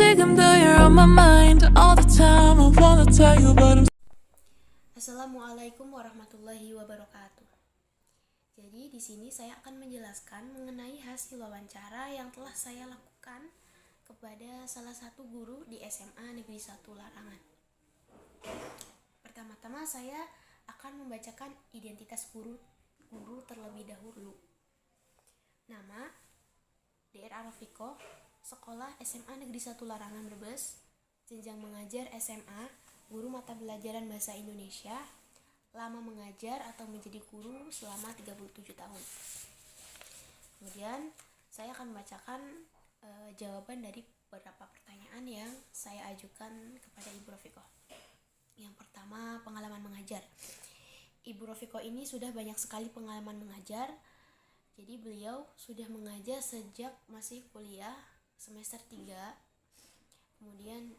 Even though you're on my mind all the time, I wanna tell you, but I'm. Assalamualaikum warahmatullahi wabarakatuh. Jadi di sini saya akan menjelaskan mengenai hasil wawancara yang telah saya lakukan kepada salah satu guru di SMA Negeri 1 Larangan. Pertama-tama saya akan membacakan identitas guru terlebih dahulu. Nama: Dr. Arafiko, Sekolah SMA Negeri 1 Larangan Brebes. Jenjang mengajar SMA, guru mata pelajaran Bahasa Indonesia. Lama mengajar atau menjadi guru selama 37 tahun. Kemudian saya akan membacakan jawaban dari beberapa pertanyaan yang saya ajukan kepada Ibu Rofiko. Yang pertama, pengalaman mengajar. Ibu Rofiko ini sudah banyak sekali pengalaman mengajar. Jadi beliau sudah mengajar sejak masih kuliah semester 3. Kemudian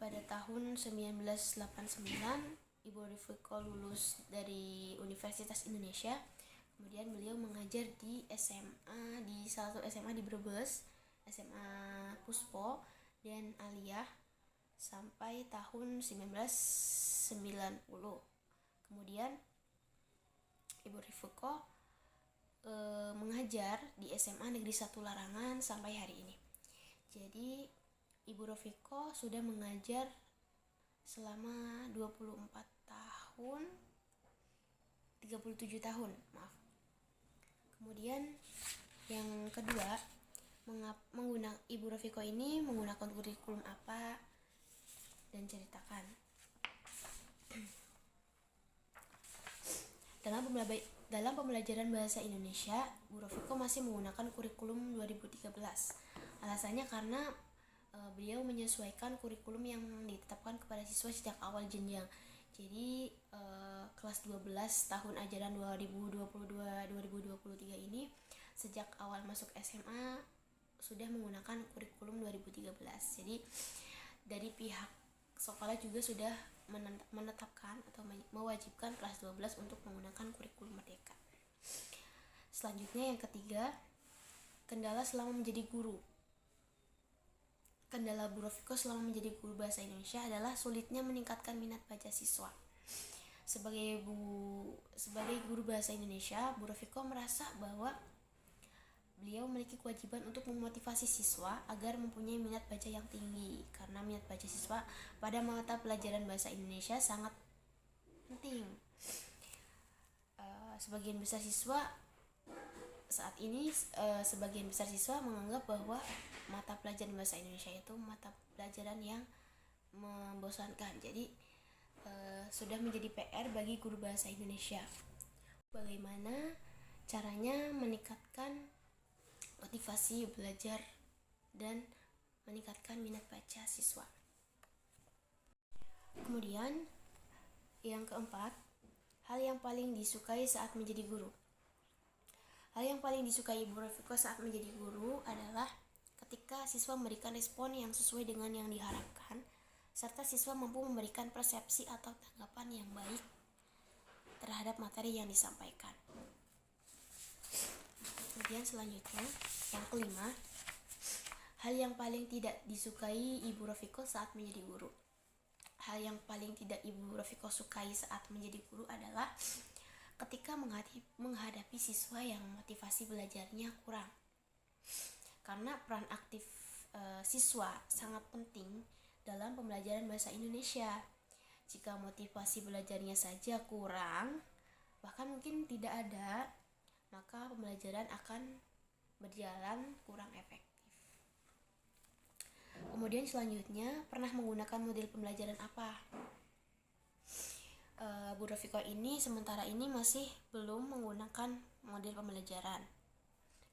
pada tahun 1989 Ibu Rofiko lulus dari Universitas Indonesia. Kemudian beliau mengajar di SMA, di salah satu SMA di Brebes, SMA Puspo dan Aliyah sampai tahun 1990. Kemudian Ibu Rofiko mengajar di SMA Negeri 1 Larangan sampai hari ini. Jadi Ibu Rofiko sudah mengajar selama 24 tahun 37 tahun, maaf. Kemudian yang kedua, Ibu Rofiko ini menggunakan kurikulum apa dan ceritakan. Dalam pembelajaran bahasa Indonesia, Bu Rofiko masih menggunakan kurikulum 2013. Alasannya karena beliau menyesuaikan kurikulum yang ditetapkan kepada siswa sejak awal jenjang. Jadi kelas 12 tahun ajaran 2022-2023 ini sejak awal masuk SMA sudah menggunakan kurikulum 2013. Jadi dari pihak sekolah juga sudah menetapkan atau mewajibkan kelas 12 untuk menggunakan kurikulum merdeka. Selanjutnya yang ketiga, kendala selama menjadi guru. Kendala Bu Rofiko selama menjadi guru bahasa Indonesia adalah sulitnya meningkatkan minat baca siswa. Sebagai guru bahasa Indonesia, Bu Rofiko merasa bahwa beliau memiliki kewajiban untuk memotivasi siswa agar mempunyai minat baca yang tinggi, karena minat baca siswa pada mata pelajaran bahasa Indonesia sangat penting. Sebagian besar siswa menganggap bahwa mata pelajaran bahasa Indonesia itu mata pelajaran yang membosankan. Jadi sudah menjadi PR bagi guru bahasa Indonesia. Bagaimana caranya meningkatkan motivasi belajar dan meningkatkan minat baca siswa. Kemudian yang keempat, hal yang paling disukai saat menjadi guru. Hal yang paling disukai Ibu Rofiko saat menjadi guru adalah ketika siswa memberikan respon yang sesuai dengan yang diharapkan, serta siswa mampu memberikan persepsi atau tanggapan yang baik terhadap materi yang disampaikan. Kemudian selanjutnya, yang kelima, hal yang paling tidak disukai Ibu Rofiko saat menjadi guru. Hal yang paling tidak Ibu Rofiko sukai saat menjadi guru adalah ketika menghadapi siswa yang motivasi belajarnya kurang. Karena peran aktif siswa sangat penting dalam pembelajaran bahasa Indonesia. Jika motivasi belajarnya saja kurang, bahkan mungkin tidak ada, maka pembelajaran akan berjalan kurang efektif. Kemudian selanjutnya, pernah menggunakan model pembelajaran apa? Bu Rofiko ini sementara ini masih belum menggunakan model pembelajaran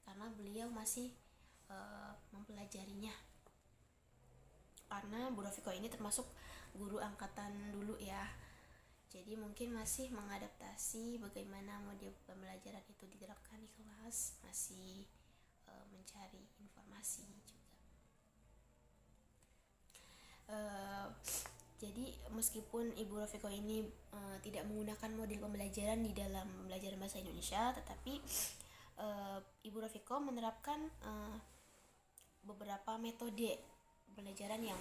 karena beliau masih mempelajarinya. Karena Bu Rofiko ini termasuk guru angkatan dulu ya. Jadi mungkin masih mengadaptasi bagaimana model pembelajaran itu diterapkan di kelas, masih mencari informasi juga. Jadi meskipun Ibu Rofiko ini tidak menggunakan model pembelajaran di dalam pembelajaran bahasa Indonesia, tetapi Ibu Rofiko menerapkan beberapa metode pembelajaran yang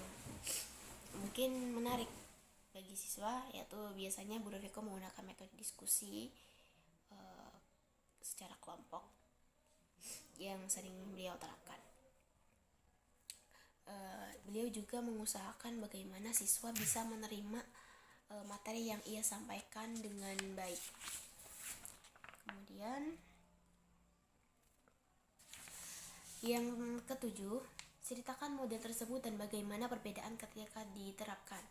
mungkin menarik bagi siswa, yaitu biasanya Bu Rafiko menggunakan metode diskusi secara kelompok yang sering beliau terapkan. Beliau juga mengusahakan bagaimana siswa bisa menerima materi yang ia sampaikan dengan baik. Kemudian yang ketujuh, ceritakan model tersebut dan bagaimana perbedaan ketika diterapkan.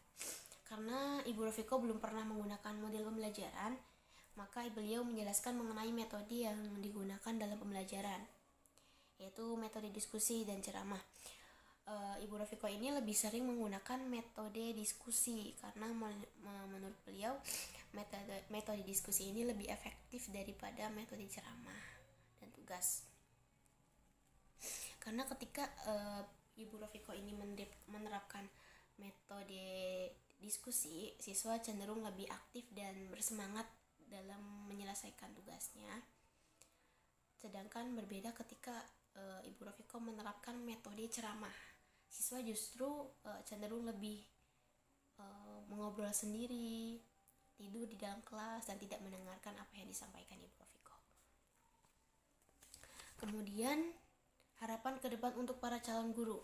Karena Ibu Rafiko belum pernah menggunakan model pembelajaran, maka beliau menjelaskan mengenai metode yang digunakan dalam pembelajaran, yaitu metode diskusi dan ceramah. Ibu Rafiko ini lebih sering menggunakan metode diskusi karena menurut beliau metode diskusi ini lebih efektif daripada metode ceramah dan tugas. Karena ketika Ibu Rafiko ini menerapkan metode diskusi, siswa cenderung lebih aktif dan bersemangat dalam menyelesaikan tugasnya. Sedangkan berbeda ketika Ibu Rafiko menerapkan metode ceramah, siswa justru cenderung lebih mengobrol sendiri, tidur di dalam kelas, dan tidak mendengarkan apa yang disampaikan Ibu Rafiko. Kemudian harapan ke depan untuk para calon guru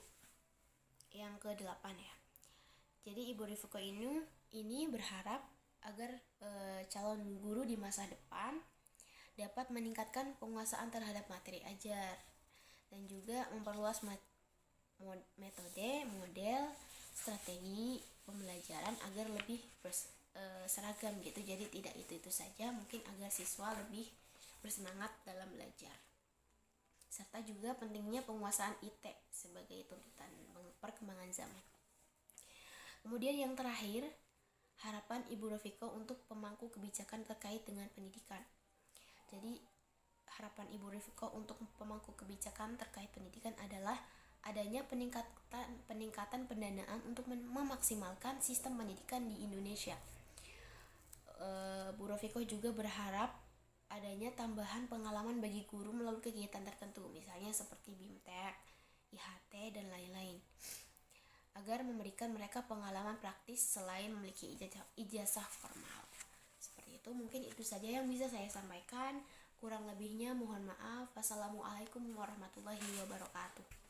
yang ke-8 ya. Jadi Ibu Rafiko ini berharap agar calon guru di masa depan dapat meningkatkan penguasaan terhadap materi ajar dan juga memperluas metode, model, strategi pembelajaran agar lebih seragam gitu. Jadi tidak itu saja, mungkin agar siswa lebih bersemangat dalam belajar. Serta juga pentingnya penguasaan IT sebagai tuntutan perkembangan zaman. Kemudian yang terakhir, harapan Ibu Rafiko untuk pemangku kebijakan terkait dengan pendidikan. Jadi harapan Ibu Rafiko untuk pemangku kebijakan terkait pendidikan adalah adanya peningkatan pendanaan untuk memaksimalkan sistem pendidikan di Indonesia. Bu Rafiko juga berharap adanya tambahan pengalaman bagi guru melalui kegiatan tertentu, misalnya seperti BIMTEK, IHT, dan lain-lain, agar memberikan mereka pengalaman praktis selain memiliki ijazah formal. Seperti itu, mungkin itu saja yang bisa saya sampaikan. Kurang lebihnya mohon maaf. Wassalamualaikum warahmatullahi wabarakatuh.